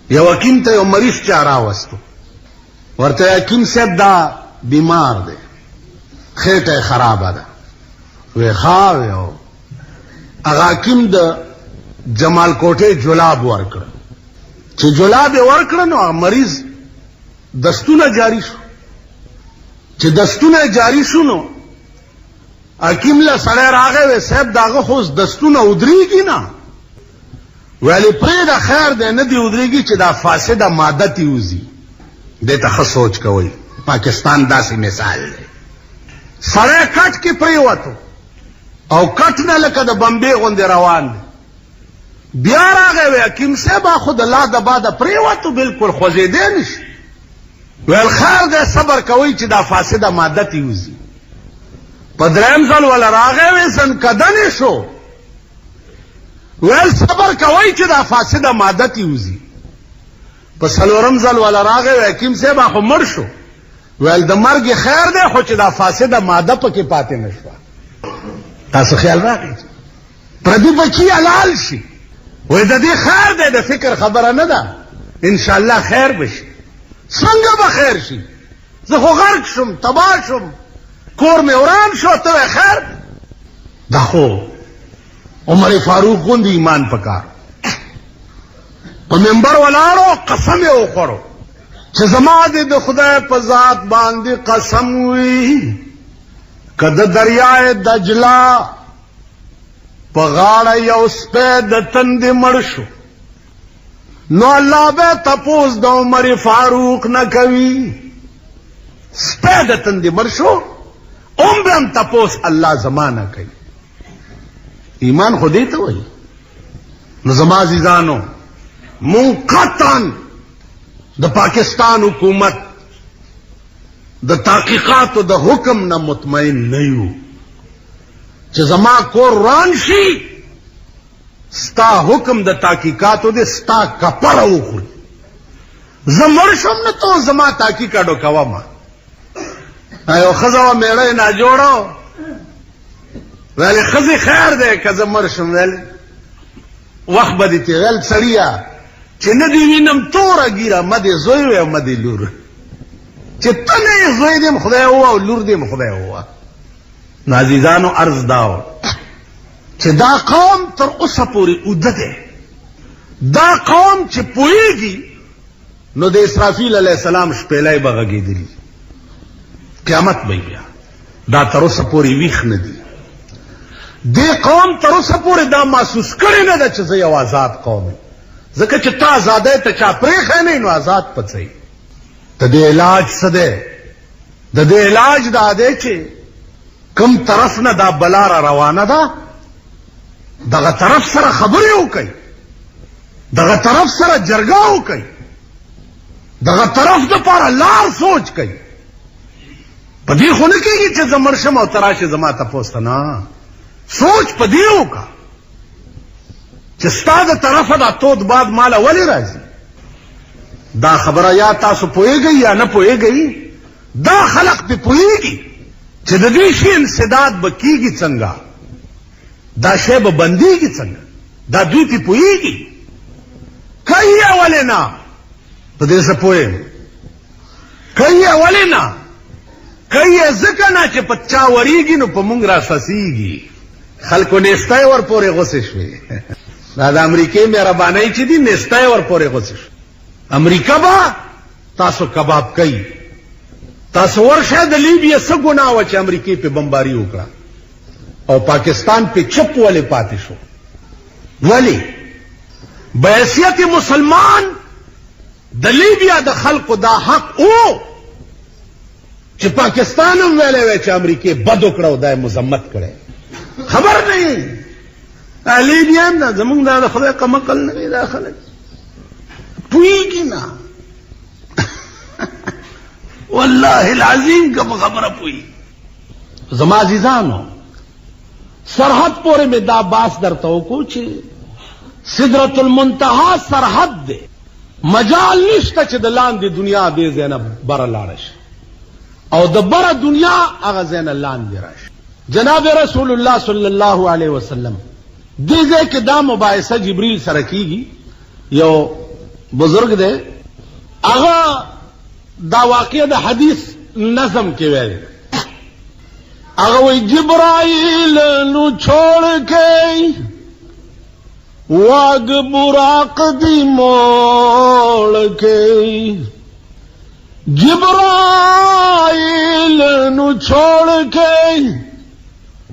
یو حکیم ته یو مریض چا راوستو، ورته حکیم صاحب دا بیمار دی، خېټه خرابه ده. وی خاوی او هغه حکیم د جمال کوټه جلاب ورکړ. چې جلاب یې ورکړ نو مریض دستونه جاری شو. چې دستونه جاری شو نو حکیم له سړی راغی، وی صاحب داغه خو دستونه ودرېږي نه. ویلی پرېږده خیر دی نه دې ودرېږي چې دا فاسده ماده تې وځي. دې ته ښه سوچ کوئ. پاکستان داسې مثال دی. سړی کټ کې پرېوتو او کټ نه لکه د بمبې غوندې روان دی. بیا راغی وی حکیم صاحب خو د لا د باده پرېوتو بالکل خوځېدی نه شي. ویل خیر دی صبر کوئ چې دا فاسده ماده تې وځي. په دریم ځل وله راغی وی زنکدنې شو. ویل صبر کوئ چې دا فاسده ماده تې وځي. په څلورم ځل وله راغی وی حکیم صاحب خو مړ شو. ویل د مرګ خیر دی خو چې دا فاسده ماده پکې پاتې نه شوه. تاسو خیال راغی پردي بچي حلال شي. وی د دې خیر دی د فکر خبره نه ده، انشاءالله خیر بشي. څنګه به خیر شي؟ زه خو غرق شم، تباه شم، کور مې وران شو، ته وی خیر. دا خو عمر فاروق غوندې ایمان پکار. په منبر ولاړو قسم یې وخوړو چې زما دې د خدای په ذات باندې قسم وي که د دریای دجله په غاړه یو سپی د تندې مړ شو نو الله به تپوس د عمر فاروق نه کوي. سپی د تندې مړ شو اوم به هم تپوس الله زما نه کوي. ایمان خو دې ته وایي. نو زما عزیزانو مونږ قطعاً د پاکستان حکومت د تحقیقاتو د حکم نه مطمئن نه یو چې زما کور وران شي، ستا حکم د تحقیقاتو دی ستا کپړه وخوري. زه مړ شم نه تو زما تحقیقاتو کومه. یو ښځه وه مېړه یې ناجوړه ویلې ښځې خیر دی که زه مړ شم. ویلې وخت به دې تېر. ویل سړیه چې نه دې وینم توره ګیره مه دې زوی وی او مه دې لور، چې ته نه یې زوی دې م خدای ووه او لور دې م خدای ووه. نو عزیزانو عرض دا و چې دا قوم تر اوسه پورې اوده دی. دا قوم چې پوهېږي نو د اسرافیل علیه السلام شپېلی به غږېدلي، قیامت به بیا. دا تر اوسه پورې ویښ نه دي. دې قوم تر اوسه پورې دا محسوس کړې نه ده چې زه یو آزاد قوم یم. ځکه چې تا آزادۍ ته چا پرېښی نه نو آزاد پڅوي. د دې علاج څه دی؟ د دې علاج دا دی چې کم طرف نه دا بلا را روانه ده دغه طرف سره خبرې وکئ، دغه طرف سره جرګه وکئ، دغه طرف دپاره لار سوچ کئ. په دې خو نه کېږي چې زه مړ شم او ته راشې زما تپوس ته. نه، سوچ په دې وکړه چې ستا د طرفه دا تود باد ماله ولې راځي. دا خبره یا تاسو پوهېږئ یا نه پوهېږئ. دا خلق پې پوهېږي چې د دې شي انسداد به کېږي څنګه، دا شی به بندېږي څنګه. دا دوی پې پوهېږي. کوي یې ولې نه؟ په دې څه پوهېږم. کوي یې ولې نه؟ کوي یې ځکه نه چې په چا ورېږي نو په مونږ را سسېږي. خلکو نیستی ور پورې غوسې شوې. دا د امریکې مهربانۍ چې دي نیستی ور پورې غوسې شوې. امریکا به تاسو کباب کوي. تاسو ورشه د لیبیا څه ګناه وه چې امریکې پې بمباري وکړه او پاکستان پې چپ ولې پاتې شو؟ ولې؟ بحیثیت مسلمان د لیبیا د خلقو دا حق او چې پاکستان هم ویلی وی چې امریکې بد وکړه او دا یې مذمت کړی. خبر نه یې لیبیا هم دا زمونږ دا د خدای قمقل نه وي. دا خلک پوهېږي نه. والله العظیم که په خبره پوهېږي. زما عزیزانو سرحد پورې مې دا باس درته وکړو چې سدرة المنتها سرحد دی. مجال نشته چې د لاندې دنیا دې ځای نه بره لاړه شي او د بره دنیا هغه ځای نه لاندې راشي. جناب رسول الله صلی الله علیه وسلم دې ځای کې دا مباحثه جبریل سره کیږي. یو بزرگ دے اغا دا واقعہ دا حدیث نظم کے ویلے اغا وی جبرائیل نو چھوڑ کے واگ براق دی موڑ کے جبرائیل نو چھوڑ کے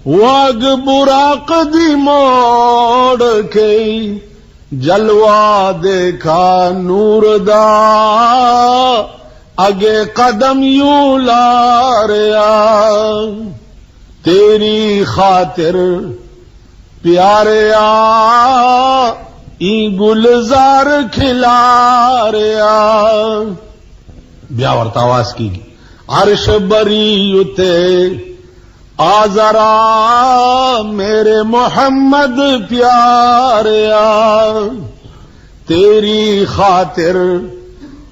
واگ براق دی موڑ کے جلوہ دیکھا نور دا اگے قدم یوں لاریا تیری خاطر پیاریا ای گلزار کھلا ریا بیا ورتا آواز کی عرش بری اتے آزرا میرے محمد پیاریا تیری خاطر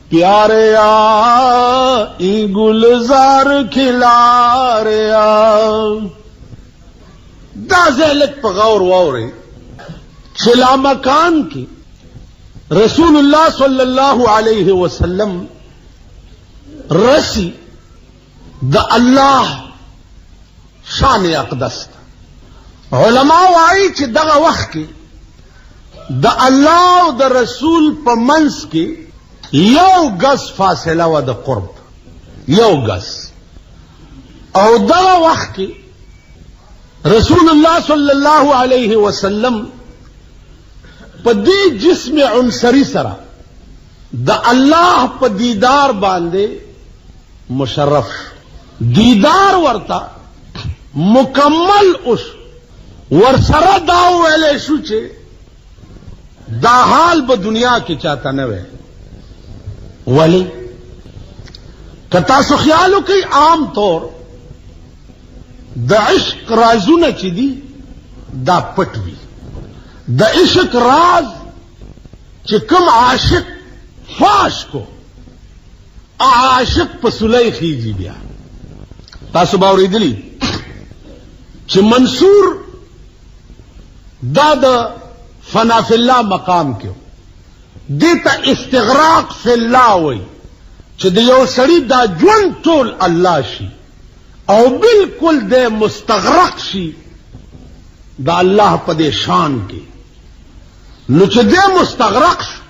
پیاریا ای گلزار کھلا ریا دا ذہلت پا غور واورے چلا مکان کی رسول اللہ صلی اللہ علیہ وسلم رسی دا اللہ شان اقدس علماء وائی چی دغا وقت کی دا اللہ و دا رسول پا منس کی یو گز فاصلہ و دا قرب یو گز او دغا وقت کی رسول اللہ صلی اللہ علیہ وسلم پا دی جسم عنصری سرا دا اللہ پا دیدار باندے مشرف دیدار ورتا مکمل اس ورسرا داو ویلے شو چے دا حال با دنیا کی چاہتا نوے ولی کتا سو خیالو کی عام طور دا عشق رازونه چی دی دا پټ وی دا عشق راز چی کم عاشق فاش کو عاشق پسولی خیجی بیا تاسو باوری دلی چی منصور دا دا فنا فی اللہ مقام کیو دیتا استغراق فی اللہ وی چی دا یو سڑی دا جون طول اللہ شی او بالکل دے مستغرق شی دا اللہ پا دے شان کی نو چی دے مستغرق شی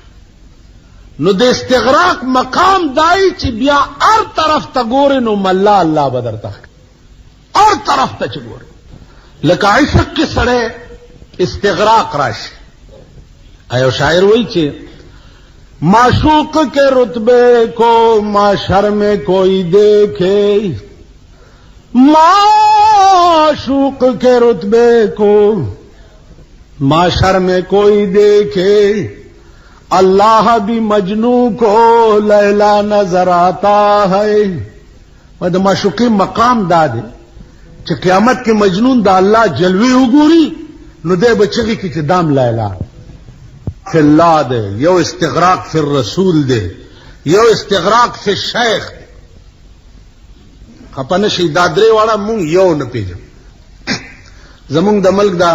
نو دے استغراق مقام دائی چی بیا ار طرف تا گورے نو ملا اللہ بدر تک ار طرف تا چی گورے لکا عشق کی سڑے استغراق راشی ایو شاعر وہی چی معشوق کے رتبے کو معاشر میں کوئی دیکھے معشوق کے رتبے کو معاشر میں کوئی دیکھے اللہ بھی مجنو کو لیلا نظر آتا ہے دا معشوقی مقام دا دے چھ قیامت کے مجنون دا اللہ جلوی اگوری نو دے بچگی کی چھ دام لیلا فی اللہ دے یو استغراق فی الرسول دے یو استغراق فی الشیخ دے خپنه شي دا درې واړه مونږ یو نه پیژن زمونږ د ملک دا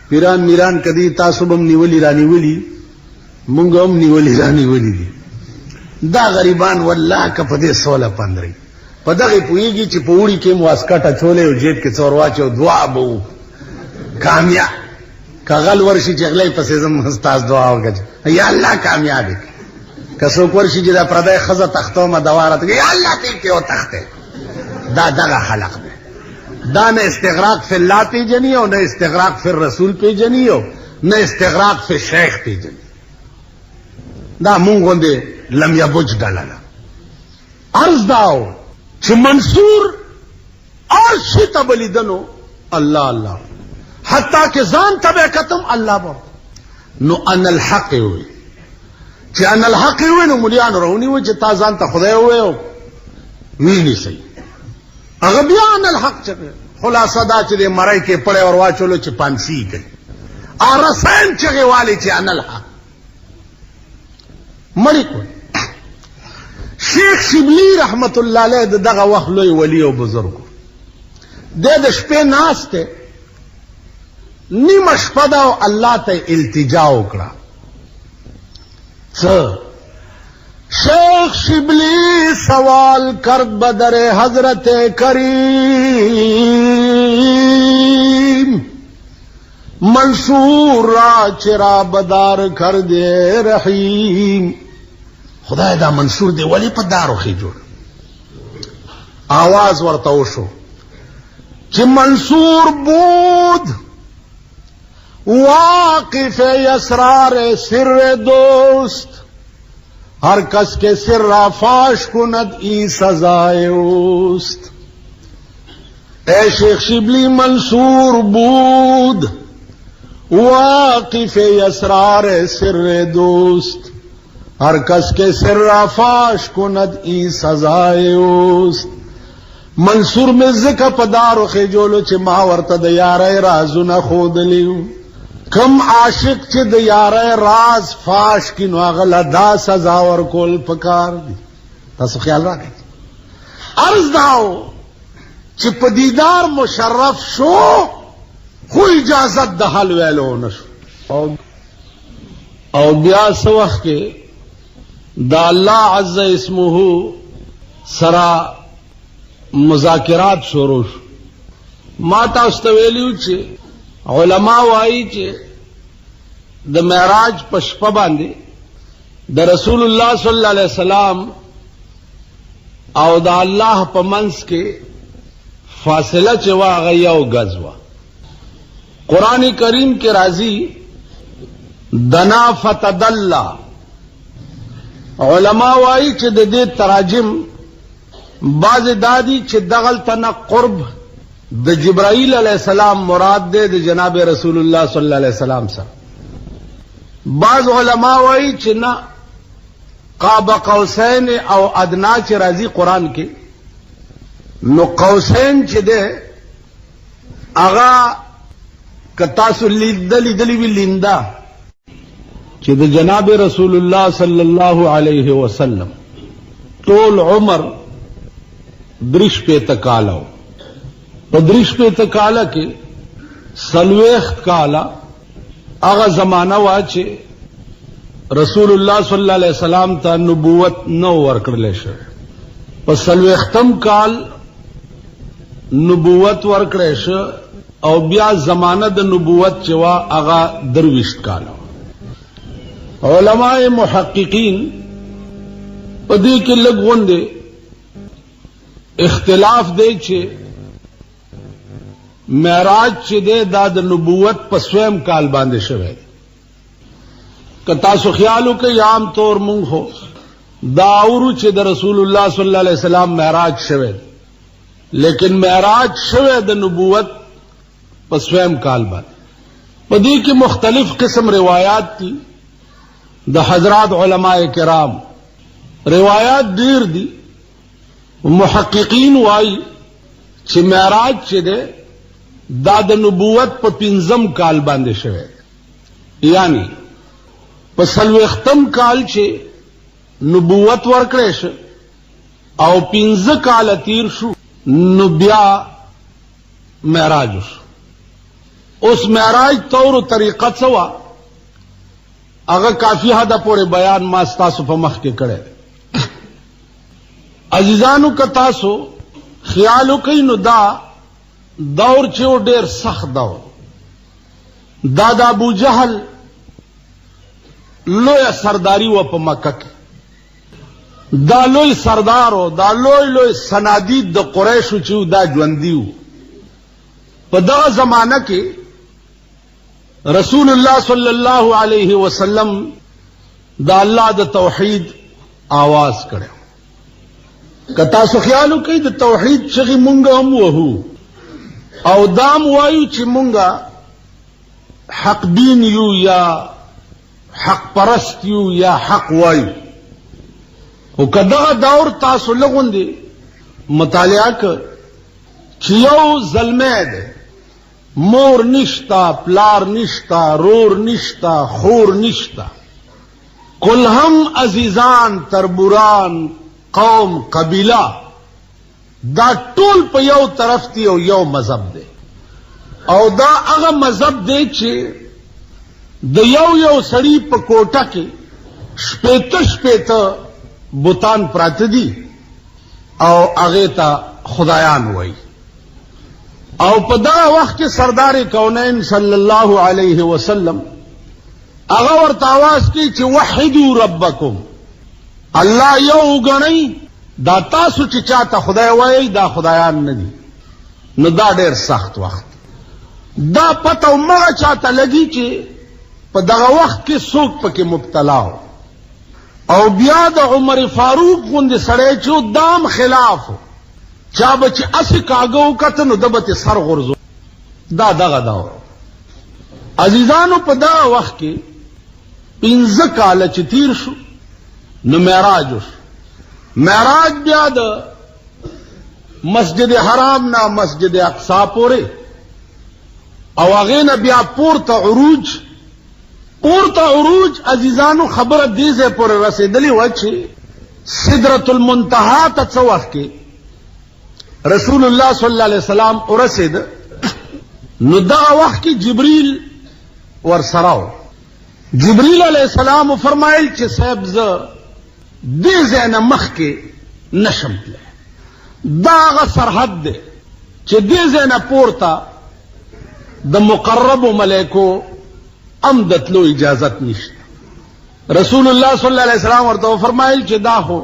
پیران میران کدی تاسو بم نیولی رانی ولی مونږ هم نیولی رانی ولی دي دا غریبان والله که په دې 16 15 په دغه پویږي چې په وړي کې مواسکټه چولې او جیب کې څور واچو دعا بو کامیاب کغل ورشي چې غلې پسې زم استاد دعا وکړه یا الله کامیاب کسو ورشي چې دا پردای خزه تختو ما دوارت یا الله تی کې او تخته دا دغه خلق ده دا نه استغراق فی الله پی جنی او نه استغراق فی الرسول پی جنی او نه استغراق فی شیخ پی جنی دا مونږ غوندې لم یبج دلاله عرض داو چې منصور عرش تبلیدنو الله الله حتی کہ ځان تبع کتم الله بر نو ان الحق وی چې ان الحق وی نو مليان رونی و چې تا ځان ته خدای وې ویني سي هغه بیا ان الحق چې خلاصه دا چې مړی کې پړې اور واچولو چې پانسی کوي ارسان چې غوالي چې ان الحق مړی کو شیخ شبلی رحمت الله علیه دغه وخت لوی ولی او بزرګ د شپې ناشته نیمه شپه دا الله ته التجا وکړه शेख शिबली सवाल कर बदरे हजरत करीम, मंसूर रा चिरा बदार कर दे रहीम। खुदाए दा मंसूर दे वली पर दारो खी जोड़ आवाज वर्ताओ शो कि मंसूर बूद वाकिफ यसरार सिर दोस्त, हर कस के सिर्रा फाश कुनत ई सजाए उस्त। ए शेख शिबली मंसूर बूद वाकिफ यसरार सिर दोस्त, हर कस के सिर्रा फाश कुनत ई सजाए उस्त। मंसूर में जिक्र पदारो खेजोलो चे मावर्त दयारे राजू न खोद लियो, कम आशिक चे दयारे राज फाश की नवागला दा सजावर कोल पकार दी। तासो ख्याल रखे अर्ज दाओ चे पदीदार मुशर्रफ शो कोई इजाजत दहल वेलो नशो और ब्यास वक्त के दा अल्लाह अज़्ज़ इस्मुहु सरा मुज़ाकिरात शुरू माता उस्तवेलियू चे उलमा वाई चे द मेराज पशप बांधे द रसूलुल्लाह सल्लल्लाहु अलैहि वसल्लम और द अल्लाह पमंस के फासिला चवा गया गजवा कुरान करीम के राजी दना फतदल्ला उलमा वाई चे दे तराजिम बाज दादी चे दगल तना कुर्ब द जिब्राइल अलैहिस्सलाम मुराद दे द जनाब रसूलुल्लाह सल्लल्लाहु अलैहि वसल्लम सा। बाज उलमा वाई चे ना काब कौसैन और अदना चे राजी कुरान के नो कौसैन चे दे आगा कतासु दली भी लिंदा चे द जनाब रसूलुल्लाह सल्लल्लाहु अलैहि वसल्लम तोल उमर दृश पे तकाला और दृश पे तकाला के सलवेख्त काला आगा जमाना वाचे रसूलुल्लाह सल्लल्लाहु अलैहि वसल्लम ता नबूवत नौ वर्कड़ले शे पर सलवेख्तम काल नबूवत वर्कड़े शे और ब्या जमाना द नबूवत चवा आगा दरविश्त काला। उलमाए मुहक्किकीन पदी के लगवंदे इख्तिलाफ दे चे मेराज चे दे दाद नबूवत पर स्वयं काल बांधे शवे कतासु ख्यालू के आम तौर मुंग हो दाउरू चे द रसूलुल्लाह सल्लल्लाहु अलैहि वसल्लम मेराज शवे लेकिन मेराज शवे द नबूवत पर स्वयं काल बांधे पदी की मुख्तलिफ किस्म रिवायात थी द हजरात उलमाए किराम रिवायात दीर दी मुहक्किकीन वाई चे मेराज चे दे दाद नबूवत पर पिंजम काल बांधे शवे यानी पर सलवेख्तम काल चे नबूवत वर्कड़े शे और पिंज काल अतीर शु नुब्या मेराज उस मेराज तौर तरीक़त सवा अगर काफी हद पूरे बयान मास्ता सुफमख के करे अजीजानु कतासो ख्यालो कई नुदा दौर चे वो डेर सख्त दौर दादा अबू जहल लोय सरदारी व प मक्का के दा लोय सरदार हो दा लोय सनादीद द कुरैश चू दा ज्वंदी प दा जमाना के रसूलुल्लाह सल्लल्लाहु अलैहि वसल्लम दा अल्लाह द तौहीद आवाज करे कतासु ख्यालू कई द तौहीद चगी मुंगा हम वहू औ दाम वायु ची मुंगा हक दीन यू या हक परस्त यू या हक वायु वो कदा दौर तासु लगुन दे मुतालिया कर चियो जलमेद मोर निश्ता प्लार निश्ता रोर निश्ता खोर निश्ता कुल हम अजीजान तरबुरान कौम कबीला दा टोल पे यौ तरफ थी और यौ मजहब दे और दा अगर मजहब दे चे द यौ सड़ी प कोटा के شپیته بوتان پراته دي او هغه ته خدایان وایي. او په دغه وخت کې سردار کونین صلی الله علیه وسلم هغه ورته आवाज کوي چې وحدوا ربکم، الله یو غنئ، دا تاسو چې چاته خدای وایي دا خدایان نه دي. نو دا ډېر سخت وخت، دا پته مغه چاته لګي چې په دغه وخت کې څوک پکې مبتلا او بیا د عمر فاروق غوندې سړی چې دام خلاف چا به چې اسې کاږه وکته نو ده به سر غورځو. دا دغه دور عزیزانو. په دغه وخت کې 15 کاله چې تیر شو نو معراج وشو. معراج بیا د مسجد حرام نه مسجد اقصا پورې او هغې نه بیا پورته عروج عزیزانو. خبره دې ځای پورې رسېدلې وه چې سدرة المنتهى ته څه وخت کې رسول الله صلی الله علیه وسلم ورسېد نو دغه وخت کې جبریل ورسره و. جبریل علیه السلام فرمایل چې صاحب زه دې ځای نه مخکې نشم تللی، دا هغه سرحد دی چې دې ځای نه پورته د مقربو ملایکو ام د تلو اجازت نشته. رسول الله صلی الله علیه وسلم ورته فرمایل چې دا خو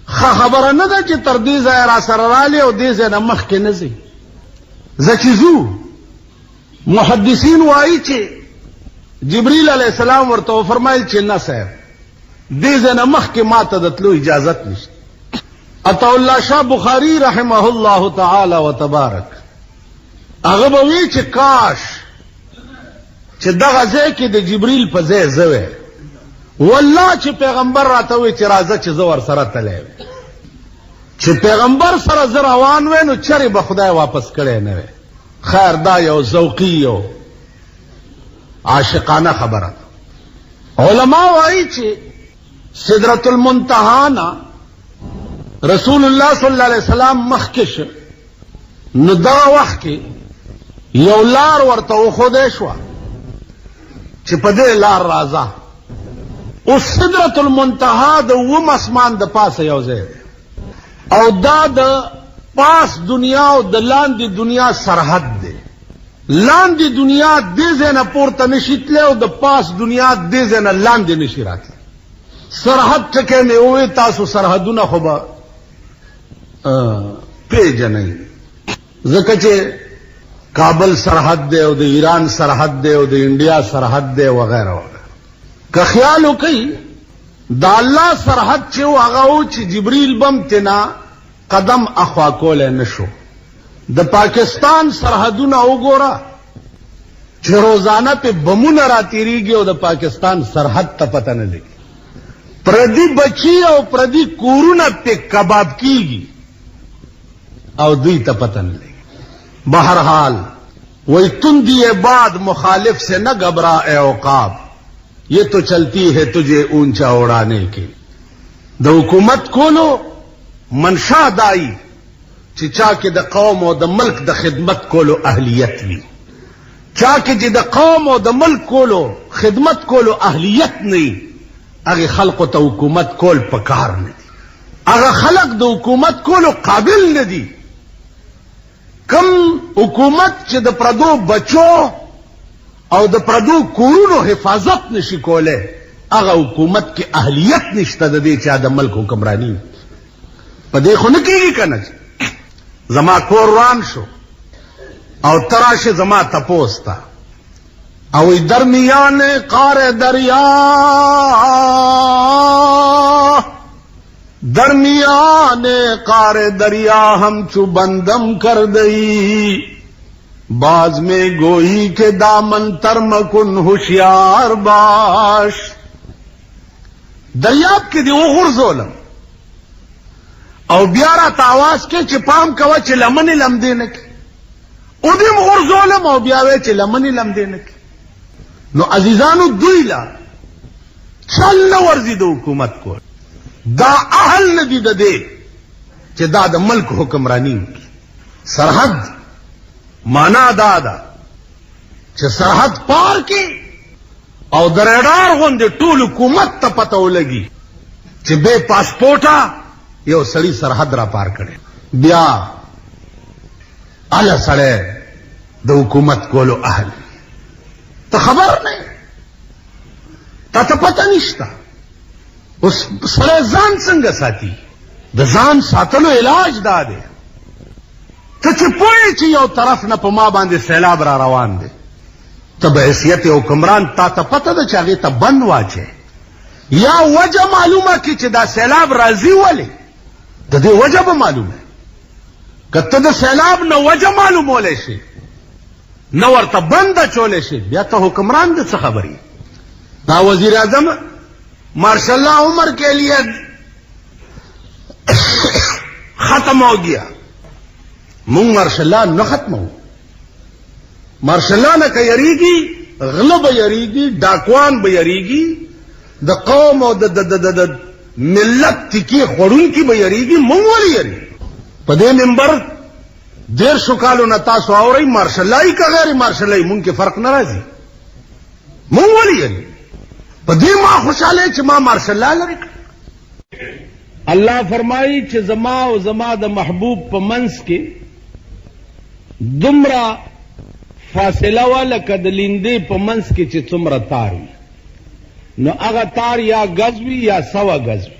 خبره نه ده چې تر دې ځایه را سره رالی او دې ځای نه مخکې نه ځي. زه چې ځو محدثین وایي چې جبریل علیه السلام ورته فرمایل چې نه صاحب دې ځای نه مخکې ما ته د تلو اجازت نشته. عطا الله شاه بخاري رحمه الله تعالی وتبارک هغه به وی چې کاش چې دغه ځای کې د جبریل په ځای زه وی، والله چې پیغمبر راته وی چې راځه چې زه ورسره تلی وی، چې پیغمبر سره زه روان وی نو چرې به خدای واپس کړی نه وی. خیر دا یو ذوقي او عاشقانه خبره ده. علما وایي چې سدرة المنتهى نه رسول الله صلی الله علیه وسلم مخکې شه نو دغه وخت کې یو لار ورته وښودی شوه چې په دې لار راځه. اوس سدرة المنتهى د اووم اسمان د پاسه یو ځای دی او دا د پاس دنیا او د لاندې دنیا سرحد دی. لاندې دنیا دې ځای نه پورته نشي تللی او د پاس دنیا دې ځای نه لاندې نشي راتلی. سرحد ټکی مې ووی، تاسو سرحدونه خو به پیژنئ ځکه چې کابل سرحد دی او د ایران سرحد دی او د انډیا سرحد دی وغیره وغیره. که خیال وکئ دا الله سرحد چې و هغه و چې جبریل بم تینا قدم اخوا کولی نشو. د پاکستان سرحدونه وګوره چې روزانه پې بمونه راتېرېږي او د پاکستان سرحد ته پته نه لګي. پردي بچي او پردي کورونه پې کباب کیږي او دوی ته پته نه لګي. بہرحال وہی تندی باد مخالف سے نہ گھبرا اے عقاب، یہ تو چلتی ہے تجھے اونچا اڑانے کی. د حکومت کولو منشا دائی چې چا کې د قوم او د ملک د خدمت کولو اهلیت وي. چا کې چې د قوم او د ملک کولو خدمت کولو اهلیت نه هغه خلقو ته حکومت کول پکار نه دي. هغه خلق د حکومت کولو قابل نه دي. کم حکومت چې د پردو بچو او د پردو کورونو حفاظت نشي کوله هغه حکومت کې اهلیت نشته د دې چې د ملک حکمرانی. په دې خو نه کېږي که نه زما کور روان شو او تراشه زما تپوس تا او درمیان قار دریا درمیان قار دریا ہم چو بندم کر دئی باز میں گوئی کے دامن ترمکن ہوشیار باش. دریاب کې دی وغورځولم او بیا راته آواز کې چې پام کوه چې لمنې لمدې نه کړي. او دې م غورځولم او بیا وایې چې لمنې لمدې نه کړي. نو عزیزانو دوی لا چل نه ورځي د حکومت کول. دا اهل نه دي د دې چې دا د ملک حکمرانی وکړي. سرحد معنا دا ده چې سرحد پار کې او د ریډار غوندې ټول حکومت ته پته ولګي چې بے پاسپورټه یو سړی سرحد را پار کړي، بیا اله سړی د حکومت کولو اهل ته خبر نه، تا ته پته نشته. اوس سړی ځان څنګه ساتي؟ د ځان ساتلو علاج دا دی ته چې پوهې چې یو طرف نه په ما باندې سیلاب را روان دی، ته به حیثیت حکمران تا ته پته ده چې هغې ته بند واچې، یا وجه معلومه کړي چې دا سیلاب راځي ولې، د دې وجه به معلومه. که ته د سیلاب نه وجه معلومولی شي نه ورته بند اچولی شي، بیا ته حکمران د څه خبرې. دا وزیر اعظم مارشاء اللہ عمر کے لیے ختم ہو گیا، مونږ مارشاء اللہ نه ختمو. مارشاء اللہ نه که یریږي غله به یریږي، ډاکوان به یریږي، د قوم او د ملت تکی خوړونکي به یریږي، مونږ ولې یریږو؟ په دې منبر 150 کالو نه تاسو اورئ مارشاء اللهي که غیر مارشاء اللهي، مونږ کې فرق نه راځي، مونږ ولې یریږو؟ په دې ما خوشحاله چې ما مارشاء الله لري. الله فرمایي چې زما او زما د محبوب په منځ کې دومره فاصله وه لکه د لیندې په منځ کې چې څومره تار وي، نو هغه تار یا ګز وي یا 100 ګز وي.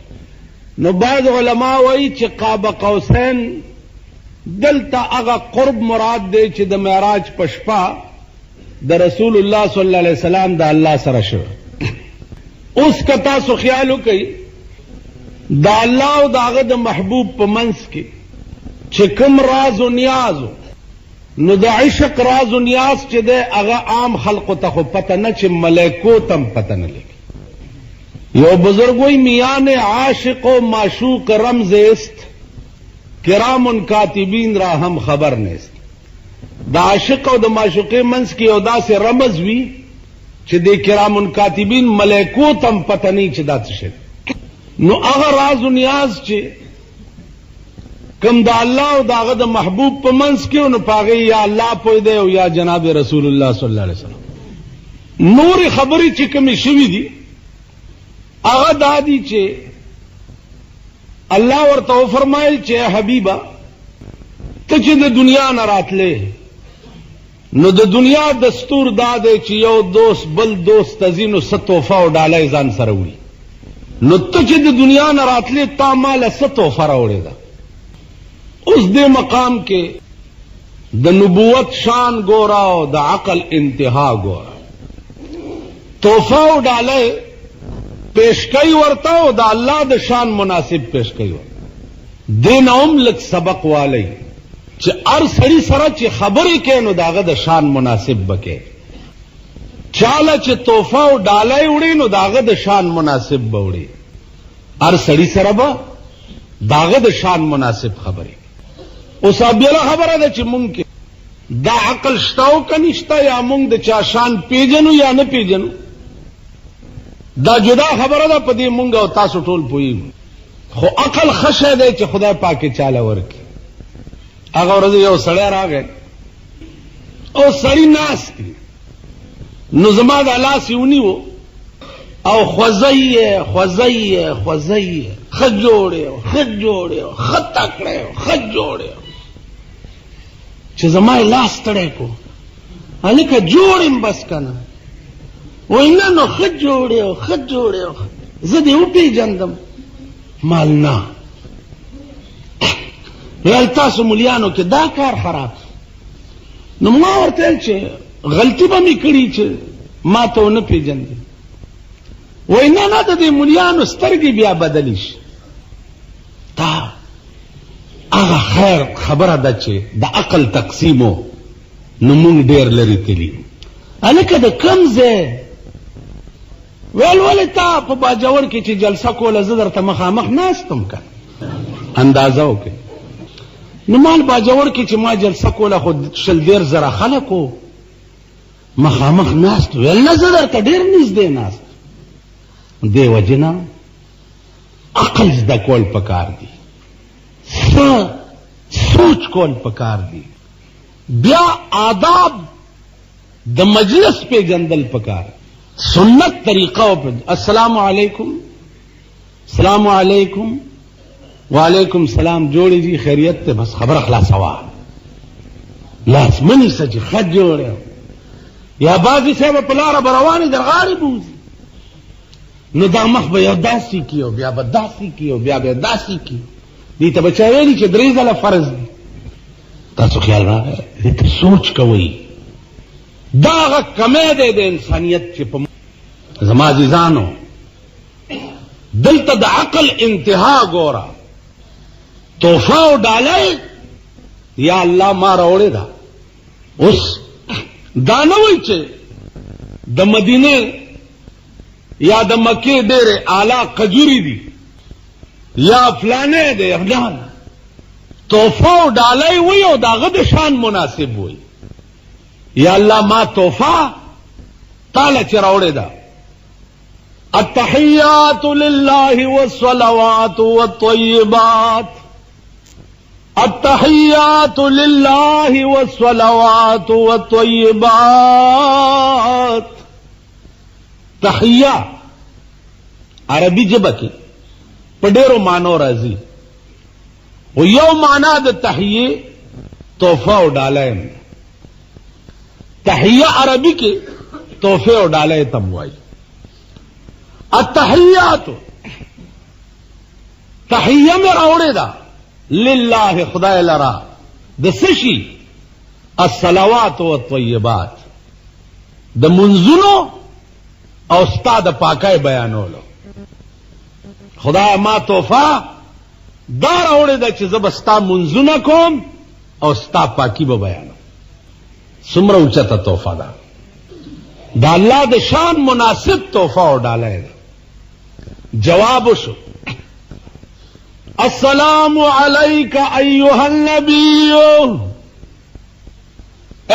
نو بعض علما وایي چې قاب قوسین دلته هغه قرب مراد دی چې د معراج په شپه د رسول الله صلی الله علیه وسلم د الله سره شوی. اوس که تاسو خیال وکئ د الله او د هغه د محبوب په منځ کې چې کوم راز و نیاز و، نو د عشق راز و نیاز چې دی هغه عام خلقو ته خو پته نه، چې ملائکو ته هم پته نه لګي. یو بزرگ وی میان عاشق و معشوق رمز است، کرام کاتبین را هم خبر نیست. د عاشق او د معشوقې منځ کې یو داسې رمز وي چې د کرام کاتبین ملائکو ته هم پته نه چې دا څه شی. نو هغه راز و نیاز چې کم د الله او د هغه د محبوب په منځ کې، نو په هغې یا الله پوه دی او یا جناب رسول الله صلی الله علیه وسلم. نورې خبرې چې کومې شوي دي هغه دا دي چې الله ورته وفرمایل چې حبیبه ته چې د دنیا نه راتلې، نو د دنیا دستور دا دی چې یو دوست بل دوست ته ځي نو څه تحفه او ډالۍ ځان سره وړي. نو ته چې د دنیا نه راتلې تا ماله څه تحفه راوړې ده؟ اوس دې مقام کې د نبوت شان ګوره او د عقل انتها ګوره. تحفه او ډالۍ پیش کوي ورته او د الله د شان مناسب پیش کوي ورته. دې نه هم لږ سبق والی چې هر سړي سره چې خبرې کوي نو د هغه د شان مناسب به کوي. چاله چې تحفه او ډالۍ وړي نو د هغه د شان مناسب به وړي. هر سړي سره به د هغه د شان مناسب خبرې. اوس بله خبره ده چې مونږ کې دا عقل شته او که نشته، یا مونږ د چا شان پیژنو یا نه پیژنو، دا جدا خبره ده، په دې مونږ او تاسو ټول پوهیږو. خو عقل ښه شی دی چې خدای پاک یې چاله ورکړي. هغه ورځ یو سړی راغی او سړي ناست دی، نو زما د لاس یې ونیو او خوځی یې خوځی یې خوځی یې ښه جوړ یې ښه جوړ یې ښه تکړه یې ښه جوړ یې. چې زما یې لاس تړی کو، هلکه جوړ یم بس که نه؟ وایي نه نو ښه جوړ یې ښه جوړ یې، زه دې وپېژندم. مال نه ویل تاسو ملیانو کې دا کار خراب. نو ما ورته ویل چې غلطي به مې کړي چې ما ته ونه پېژندې. وایي نه نه د دې ملیانو سترګې بیا بدلې شي. دا هغه خیر خبره ده چې د عقل تقسیمو نو مونږ ډېر لرې تلي. هلکه د کوم ځای؟ ویل ولې تا په باجوړ کې چې جلسه کوله زه درته مخامخ ناستم که اندازه وکړئ. نو مال باجوړ کې چې ما جلسه کوله خو 100,000 خلکو مخامخ ناست. ویل نه زه درته ډېر نږدې ناست. دې وجې نه عقل زده کول پکار دي، سوچ کول پکار دي، بیا آداب د مجلس پیژندل پکار. سنت طریقہ پر السلام علیکم، السلام علیکم، وعلیکم السلام، جوڑی جی خیریت تے بس خبر خلاص ہوا لازمنی سچ خط جوڑے یا بازی صاحب پلار بروانی در غاری بوزی نو دا مخ به یو داسی کیو بیا به داسی کیو بیا به داسی کیو دی ته بچا ویلی چې درې ځله فرض دی. تاسو خیال راغی دې ته سوچ کوئ دا هغه کمی دی د انسانیت چې په زما عزیزانو دلته د عقل انتها ګوره تحفه او ډالۍ یا الله ما راوړې ده. اوس دا نه وایي چې د مدینه یا د مکې ډېرې اعلی قجوري دي یا فلانه دی افلان تحفه او ډالۍ وایي او د هغه د شان مناسب وایي یا الله ما تحفه تاله چې راوړې ده. التحیات لله والصلوات والطیبات، التحیات لله والصلوات والطیبات. تحیہ عربی جبه کې په ډېرو معنو راځي او یو معنا د تحیه تحفه او ډالۍ. تحیه عربی کې تحفه او ډالۍ تم وایي. التحیات تحیه مې راوړې ده لله خدای لرا د څه شي الصلوات والطیبات د منځونو او ستا د پاکۍ بیانولو. خدای ما تحفه دا راوړې ده چې زه به ستا منځونه کوم او ستا پاکي به بیانوم. څومره اوچته تحفه ده د الله د شان مناسب تحفه او ډالۍ ده. جواب شو السلام علیک ایها النبی،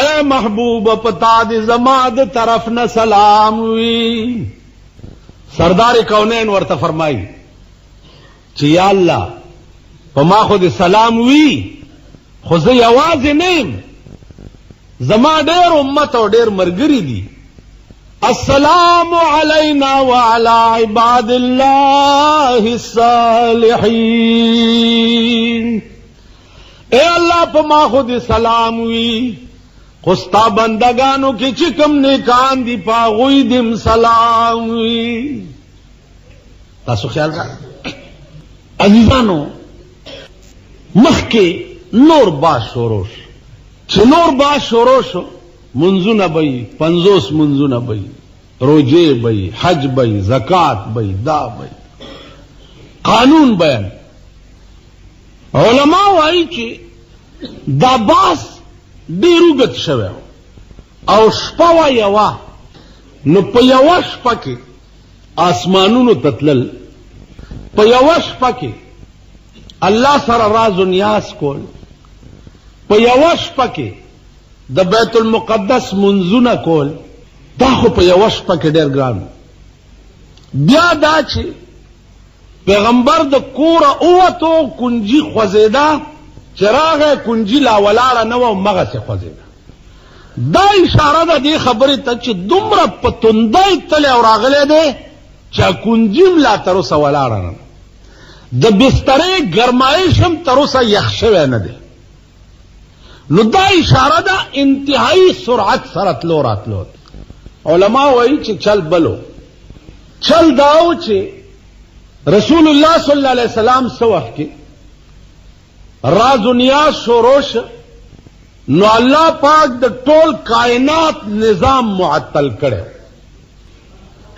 اے محبوب پتا دی زما د طرف نه سلام وی. سردار کونین ورته فرمایي چې یا الله په ما خو دې سلام وی خو زه یوازې نه یم، زما ډېر امت او ډېر ملګري دي. السلام علینا وعلى عباد الله الصالحین. اے اللہ پا ما خود سلام وی خستا بندگانو کی چکم نیکان دی پا غوی دم سلام وی. تاسو خیال را عزیزانو مخ کے نور باز شوروش چھ نور باز شوروشو منزو نہ بئی 50 منزو نہ بئی روجے بئی حج بئی زکات بئی دا بئی قانون بیان. علماء وائی چې دا باس ډېر اوږد شوی او شپه وه یوه نو په یوه شپه کې آسمانونو ته تلل، په یوه شپه کې الله سره راز و نیاز کول، په یوه شپه کې د بیت المقدس منځونه کول. دا خو په یوه شپه کې ډېر ګران. بیا دا چې پیغمبر د کوره ووتو کنجي خوځېده چې راغی کنجي لا ولاړه نه وه او مغسې خوځېده. دا اشاره ده دې خبرې ته چې دومره په توندۍ تللی او راغلی دی چې کنجي هم لا تر اوسه ولاړه نه ده. د بسترې ګرمایش هم تر اوسه یخ شوی نه دی. نو دا اشاره ده انتهایی سرعت سره تلو راتلو. علماء وایي چې چل بلو چل داو چې رسول الله صلی الله علیه وسلم څه وخت کې راز و نیاز شروع شو نو الله پاک د ټول کائنات نظام معطل کړي.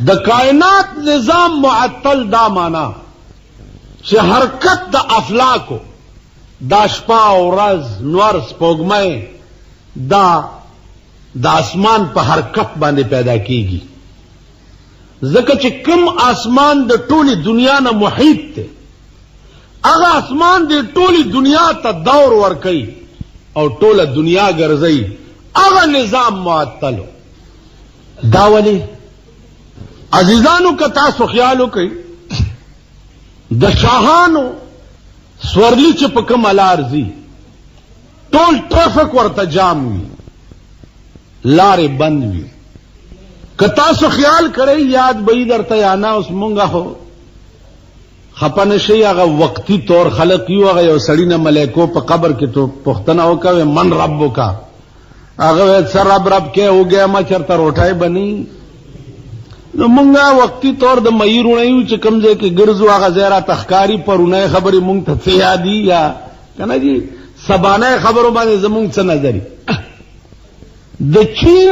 د کائنات نظام معطل دا معنا چې حرکت د افلاکو دا شپه او ورځ نور سپوږمۍ دا د اسمان په حرکت باندې پیدا کیږي. ځکه چې کوم اسمان د ټولي دنیا نه محیط دی هغه اسمان د ټولي دنیا ته دور ورکوي او ټوله دنیا ګرځي، هغه نظام معطل. دا ولې عزیزانو که تاسو خیال وکړئ د شاهانو سورلی چې په کومه لار ځي ټول ټرافیک ورته جام وي، لارې بند وي. که تاسو خیال کړئ یاد به درته یا نه، اوس مونږه خو خپه نشئ، هغه وقتی طور خلق یو، هغه یو سړي نه ملایکو په قبر کې تو پوښتنه وکړه من ربک، هغه سر رب کې ہو گیا ما چرته روټای بنی. نو مونږه وقتی طور د مېرونه یو چې کوم ځای کې ګرځو، هغه زیرا تخکاری پرونه خبرې مونږ ته یادي یا کنه جی سبانه خبرو باندې زمونږ څه نظر. د چین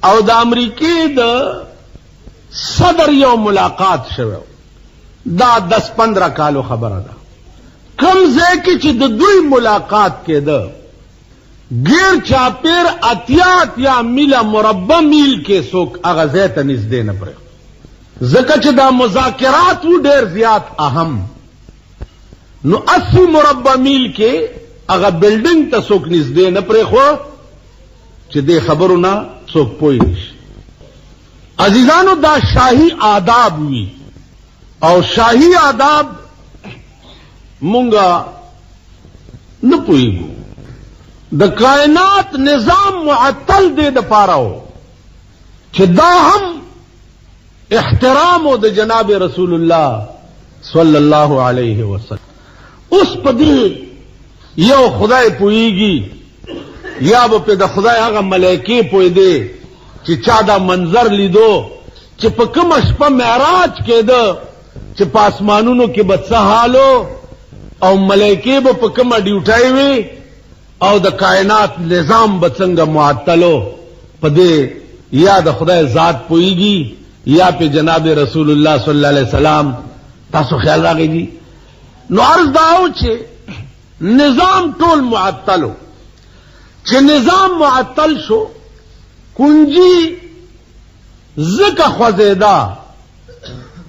او د امریکې د صدر یو ملاقات شوه، دا 10-15 کالو خبره ده. کم ځای کې چې د دوی ملاقات کېده غیر چاپیر اتیا میله مربع میل کې څوک هغه ځای ته نږدې نه پرې، ځکه چې دا مذاکرات و ډېر زیات اهم. نو 80 مربع میل کې هغه بلډینګ ته څوک نږدې نه پرې خو چې دې خبرو نه څوک پوه نشي. عزیزانو دا شاهي آداب وی او شاهي آداب مونږه نه پوهیږو. د کائنات نظام معطل دی د پاره و چې دا هم احترام د جناب رسول الله صلی الله علیه وسلم. اوس په دې یو خدای پوهیږي یا به په د خدای هغه ملائکې پوه دی چې چا دا منظر لیدو چې په کومه شپه معراج کېده چې په اسمانونو کې به څه حالو او ملائکې به په کومه ډیوټای وي او د کائنات نظام به څنګه معطلو. په دې یا د خدای ذات پوهیږي یا په جناب رسول الله صلی الله علیه وسلم. تاسو خیال راغی دي. نو عرض داو چې نظام ټول معطلو، چې نظام معطل شو کنجی زکه خوځیدا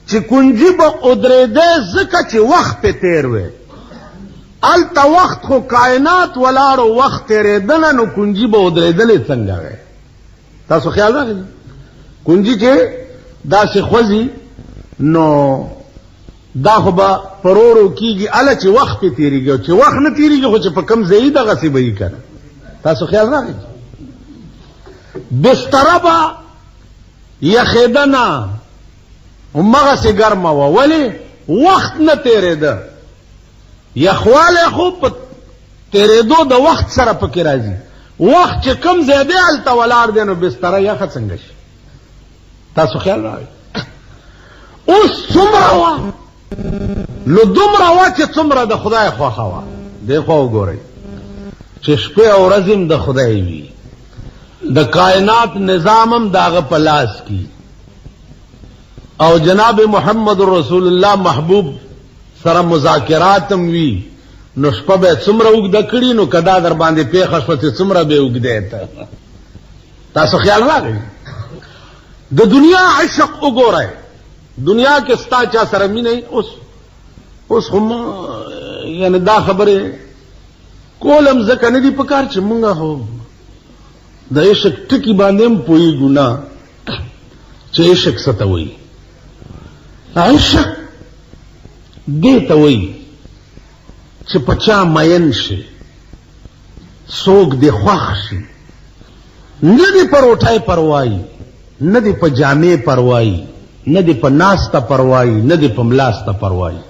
چې کنجی به ادریده زکه چې وخت په تیر وي. الته وخت خو کائنات ولاړو وخت تیرېدنه، نو کنجی به ادریدلې څنګه وي؟ تاسو خیال راغلی کنجی چې داسې خوځي نو دا خو به پرورو کیږي اله چې وخت په تیریږي، چې وخت نه تیریږي خو چې په کم ځای دغه سی به یې کنه. تاسو خیال راغلی بستر با یخیدنا همغه سي ګرمه و، ولی وخت نه تیرېده. یخواله خو په تیرېدو د وخت سره پکې راځي. وخت چې کم زیاده الته ولار دی نو بستر یخه څنګه شي؟ تاسو خیال راغلی. اوس څومره وا نو دومره وا چې څومره د خدای خوښه وا. دغه وګورئ چې شپه او ورځ د خدای وي، د کائنات نظامم داغه پلاس کی او جناب محمد رسول الله محبوب سره مذاکراتم وی. نو شپه به څومره وګد کړي نو کدا در باندې پیښه شپه چې څومره به وګدې ته. تاسو خیال راغلی د دنیا عشق وګورئ. دنیا کې ستا چا سره مینه اوس هم یعنی دا خبره کولم زکه نه دی پکار چې مونږه هو د عشق ټکی باندې هم پوي ګنا چې عشق څه ته وایي. عشق دې ته وایي چې پچا مین شي، څوک دې خوښ شي، نه دې په روټۍ پروايي، نه دې په جامې پروايي، نه دې په ناسته پروايي، نه دې په ملاسته پروايي.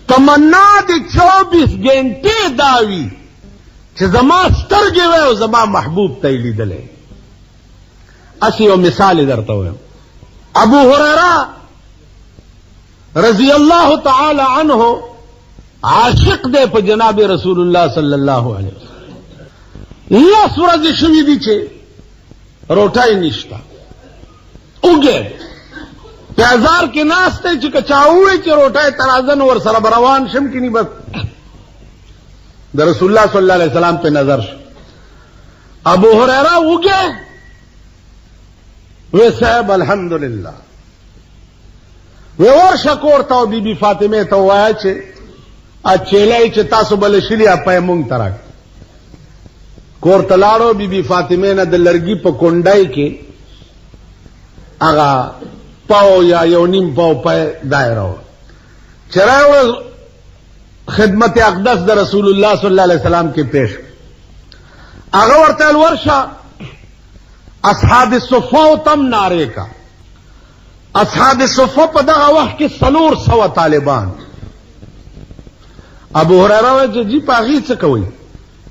تمنا دې 24 غنټې داوي چې زما سترګې وای او زما محبوب ته لیدلې. اسی یو مثال درته وایم. ابو هريره رضی الله تعالی عنہ عاشق دے په جناب رسول الله صلی الله علیه وسلم. یا سورج شوی دی چې روټای نشتا اوګه بازار کې ناشته چې کچاوي چې روټای ترازن ور سره روان شم کینی بس د رسول الله صلی الله علیه وسلم په نظر شو. ابو هريره وګه وې صاحب الحمدلله وې ورشه کوړه او بیبي فاطمه ته وایي چې اچلای چې تاسو بل شلی په مونږ تراک کور تلاړو بیبي فاطمه نه د لرګي په کونډای کې هغه پاو یا یو نیم پاو په دایره چرایو خدمت اقدس د رسول الله صلی الله علیه وسلم کې پیش هغه ورته ورشه اصحاب صفو تم نعرے کا. اصحاب صفو په دغه وخت کې 400 طالبان. ابو هريره وایي چې جی پاغي څه کوي؟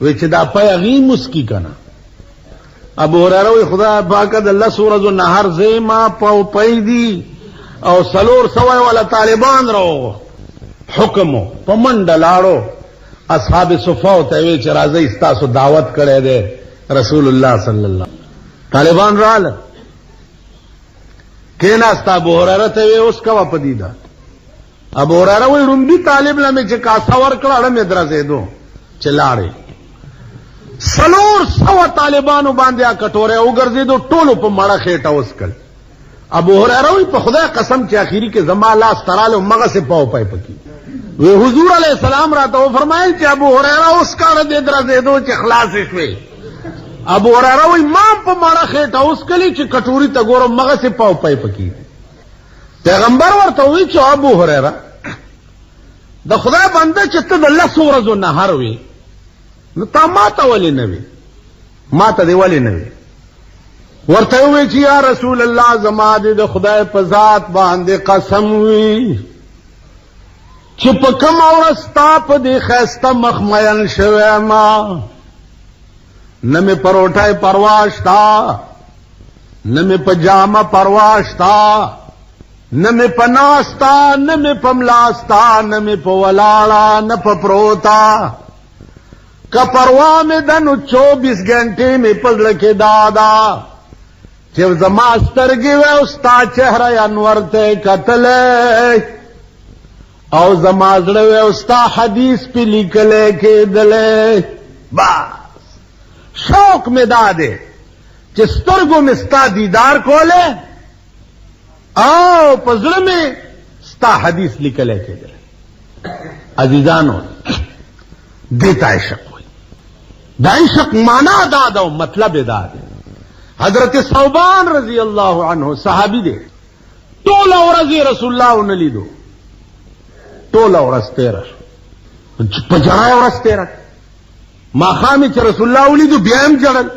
وی چې دا پاغي مسکی کنه. ابو هريره وی خدا پاک د الله سورۃ النهر زما په پیدي او 400 ولا طالبان راو حکم په منډه لاړو. اصحاب صفو ته وی چې راځي تاسو دعوت کړي دي رسول الله صلی الله. طالبان رااله کیناستا. ابو هريره ته وی اوس کا پدیدا. ابو هريره وی رومبي طالب لمه چې کاسا ور کړه مې درځې دو چلاړې. 400 طالبانو باندې کټوره وګرځیدو ټولو په مړه خېټه وسکل. ابو هريره وی په خدای قسم چې اخیری کې زما لاس تراله مغه سے پاو پای پکی. وی حضور علیہ السلام راته فرمایل چې ابو هريره اوس کار دې درځیدو چې خلاص شوي. ابو هريره وی ما په مړه خېټه وسکلی چې کټوري ته ګورم مغه سے پاو پای پکی. پیغمبر ورته وی چې ابو هريره د خدای بنده چې ته د الله سورۃ النهر وی نو تا ماته ولې نه وی؟ ماته دی ولې نه وی؟ ورته وی چې یا رسول الله زما د خدای په ذات باندې قسم وی چې په کوم ورستا په دې خسته مخمین شوه ما نه مې پروټای پرواشتا نه مې پجامه پرواشتا نه مې پناستا نه مې پملاستا نه مې په ولاړه نه په پروتا کا پروا میں دنو 24 گھنٹے میں پزل کے دادا چې زما سترګې و استا چهره انور ته قتل او زما زړه و استا حدیث په لیکل کېدل. بس شوق میں داده چې سترګو میں ستا دیدار کوله او پزړه میں ستا حدیث لیکل کېدل. عزیزانو دیتا عشق دا عشق مانا دادا مطلب دادا. حضرت ثوبان رضی اللہ عنہ صحابی دے ټول ورځ رسول الله نلیدو. ټول ورځ تیرا په جړای ورځ تیرا ما خامي چې رسول الله ولیدو بیا هم جړل.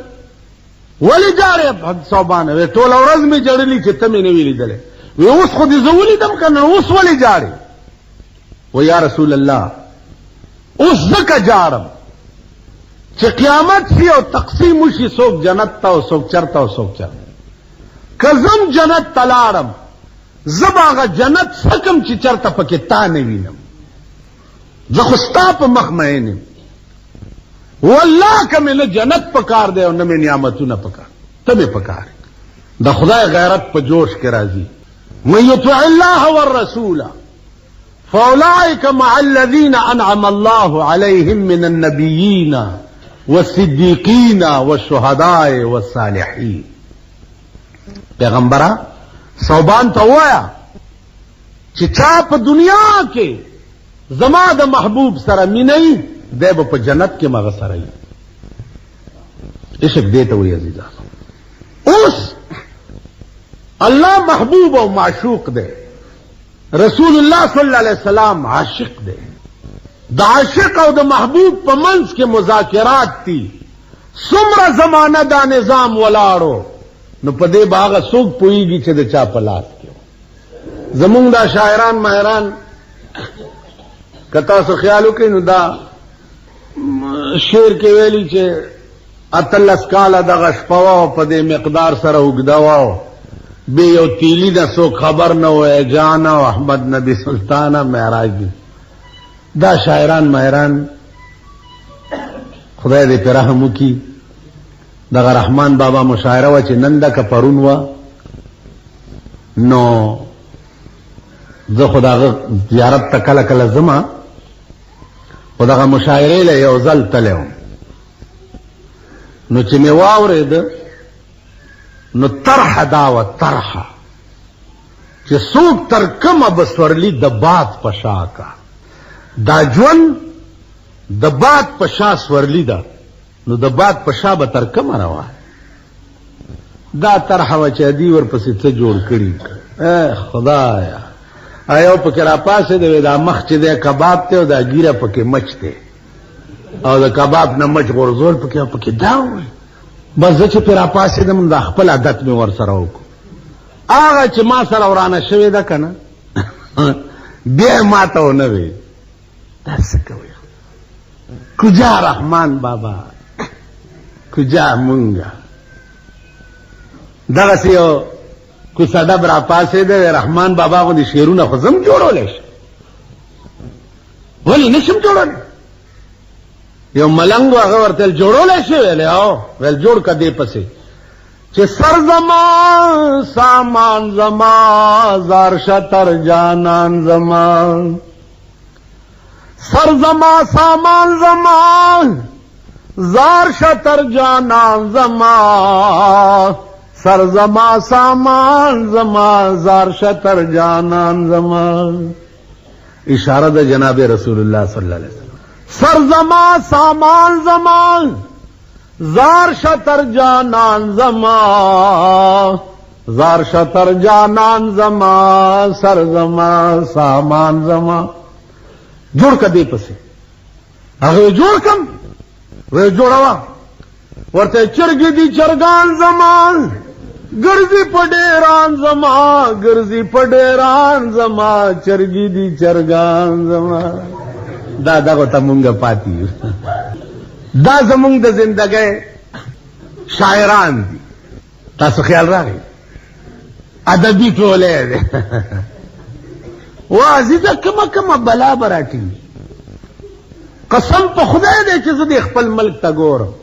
ولی جاړې ثوبان وی ټول ورځ می جړلی چې ته مې نه ویلیدل. وی اوس خو دې زولې دم کنه اوس ولی جاړې؟ و یا رسول الله اوس زکه جاړم چې قیامت شي او تقسیم شي څوک جنت ته او څوک چرته او څوک چرته. کزم جنت تلاړم زباغه جنت سکم چې چرته پکې تا نه وینم. زه خو ستا په مخ مینم والله که مې نه جنت پکار دی او نه مې نعمتونه پکار ته مې پکار. د خدای غیرت په جوش کې راځي. من یطع الله والرسول فاولئک مع الذین انعم الله علیهم من النبیین والصدیقین والشهداء والصالحین. پیغمبره ثوبان ته وایا چې چا په دنیا کې زما د محبوب سره مینه دی به په جنت کې مغه سره وي. عشق دیته وي عزیزانو. اوس الله محبوب او معشوق دی. رسول الله صلی الله علیه وسلم عاشق دی. د عاشق او د محبوب په منځ کې مذاکرات دي. څومره زمانہ دا نظام ولاړو نو په دې باغه څوک پويږي چې د چا په لاس کې. زمونږ دا شاعران ماهران کتا سو خیال وکړي نو دا شعر کې ویلي چې اتلس کاله دغه شپه په دې مقدار سره وګداوه به یو تیلی د سو خبر نه وای جان او احمد نبی سلطانه معراج دي. دا شاعران ماهران خدای دې په رحم وکي. دغه رحمان بابا مشاعره و چې نن د کپرون و نو زه خدای زیارت ته کله کله زما خدای مشاعره له یو ځل تلم نو چې می واورید نو طرح دا و طرح چې څوک تر کومه بسورلی د باد پشاکا دا جون د باد پشا سورلی دا نو د باد پشا به تر کومه روا دا طرح و چې دی ور پسې څه جوړ کړی. خدایا ایو پکې را پاسې د دا مخ چې د کباب ته او دا ګیره پکې مچ ته او د کباب نه مچ غرزول پکې دا وي بس زه چې پرې راپاڅېدم د خپل عادت مې ورسره وکړو. هغه چې ما سره ورانه شوې ده که نه بیا یې ما ته ونه وې دا څه کوئ کجا رحمان بابا کجا مونږه. دغسې یو کوڅه ډب راپاڅېده رحمان بابا غوندې شعرونه خو زه هم جوړولی شم ولې نه شم جوړولی. یو ملنګ و هغه ورته ویل جوړولی شي ویلې او ویل جوړ که دې پسې چې سر زما سامان زما زار شتر جانان زما سر زما سامان زما زار شتر جانان زما سر زما سامان زما زار شتر جانان زما. اشاره د جناب رسول الله صلی الله علیه وسلم. سر زما سامان زما زار شتر جانان زما زار شتر جانان زما سر زما سامان زما. جوړ که دې پسې هغه جوړ کم وی جوړوا ورته چرګې دي چرګان زما ګرځي په ډېران زما ګرځي په ډېران زما چرګې دي چرګان زما. دا دغه ته مونږ پاتې یو. دا زمونږ د زندګۍ شاعران دي. تاسو خیال راغی ادبي ټولۍ دی وازیده کمه کمه بلا به راټینګي. قسم په خدای دی چې زه د خپل ملک ته ګورم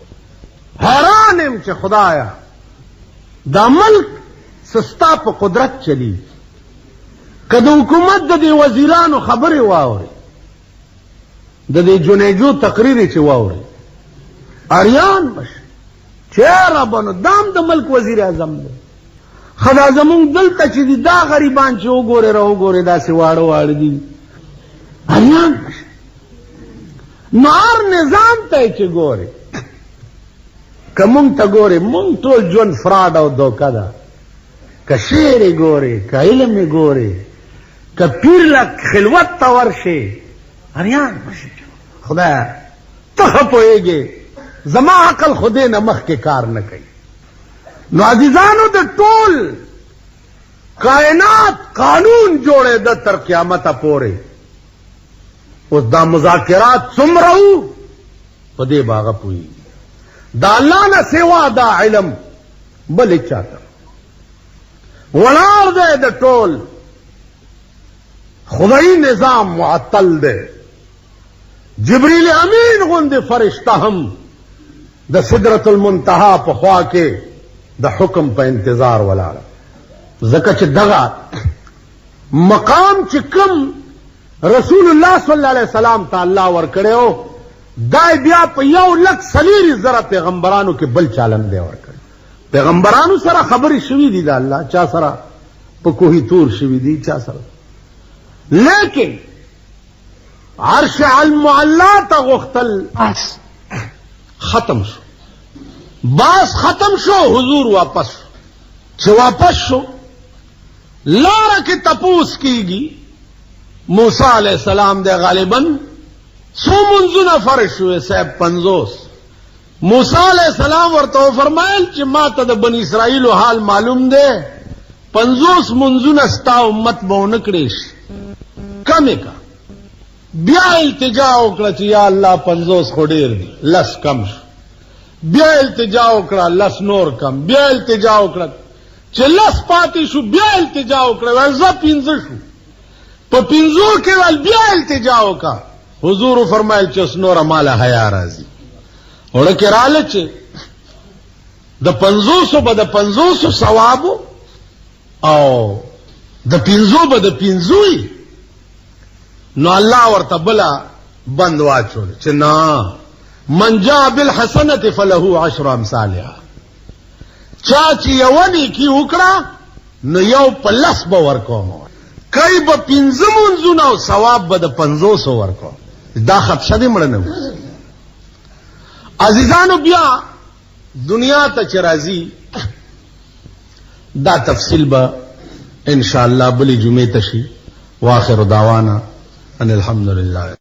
حیران یم چې خدایا دا ملک سستا په قدرت چلی که د حکومت د دې وزیرانو خبرې واوري د دې جنیجو تقریر چې واوري اریان بشي چیرې بنو دام د ملک وزیر اعظم دی. خدا زمونږ دلته چې دي دا غریبان چې وګورې را وګورې داسې واړه واړه دي اریان بشي. نو هر نظام ته چې ګورې که مونږ ته ګورې مونږ ټول ژوند فراډ او دوکه ده. که شعر یې ګورې که علم یې ګورې که پیر له خلوت ته ورشې اریان بشي. خدای ته ښه پوهېږې زما عقل خو دې نه مخکې کار نه کوي. نو عزیزانو د ټول کائنات قانون جوړېده تر قیامته پورې. اوس دا مذاکرات څومره وو په دې به هغه پوهېږي. دا الله نه سوا دا علم بل چاته ولاړ دی. د ټول خدایي نظام معطل دی. جبریل امین غوندې فرشته هم د سدرة المنتهى په خوا کې د حکم په انتظار ولاړه. ځکه چې دغه مقام چې کوم رسول الله صلی الله علیه وسلم ته الله ورکړی دا بیا په 1,40,000 پیغمبرانو کې بل چالم دی ورکړی. پیغمبرانو سره خبرې شوي دي د الله چا سره په کوهي تور شوي دي چا سره لیکن عرش المعلا ته غوښتل ختم شو. باز ختم شو حضور واپس شو. چې واپس شو لاره کې تپوس کیږي موسی علیہ السلام دے غالباً سو منزونه فرض شوې صاحب 50. موسی علیہ السلام ورته فرمایل چې ما ته د بنی اسرائیل حال معلوم دی 50 منزونه ستا امت به ونه کړي کمې کا. بیا التجا وکړه چې یا الله 50 خو ډېر دي لس کم شو. بیا التجا وکړه لس نور کم. بیا التجا وکړه چې لس پاتې شو. بیا التجا وکړه ول زه 15 شو. په 15 کې ول بیا التجا وکړه. حضور فرمایل چې اوس نور ماله حیا راځي. ورکه رااله چې د 500 به د 500 ثواب او د 500 به د 500. نو الله ورته بلا بند واچول چې نه من جاء بالحسنه فله 10 امثالها. چا چې یو نیکی وکړه نو یو په لس به ورکوم. کای به 15 منځونه او ثواب به د 500 ورکوم. دا خدشه دې مړ نه. عزیزانو بیا دنیا ته چې راځي دا تفصیل به ان شاء الله بلی جمعه تشي. واخر دعوانا ان الحمد لله.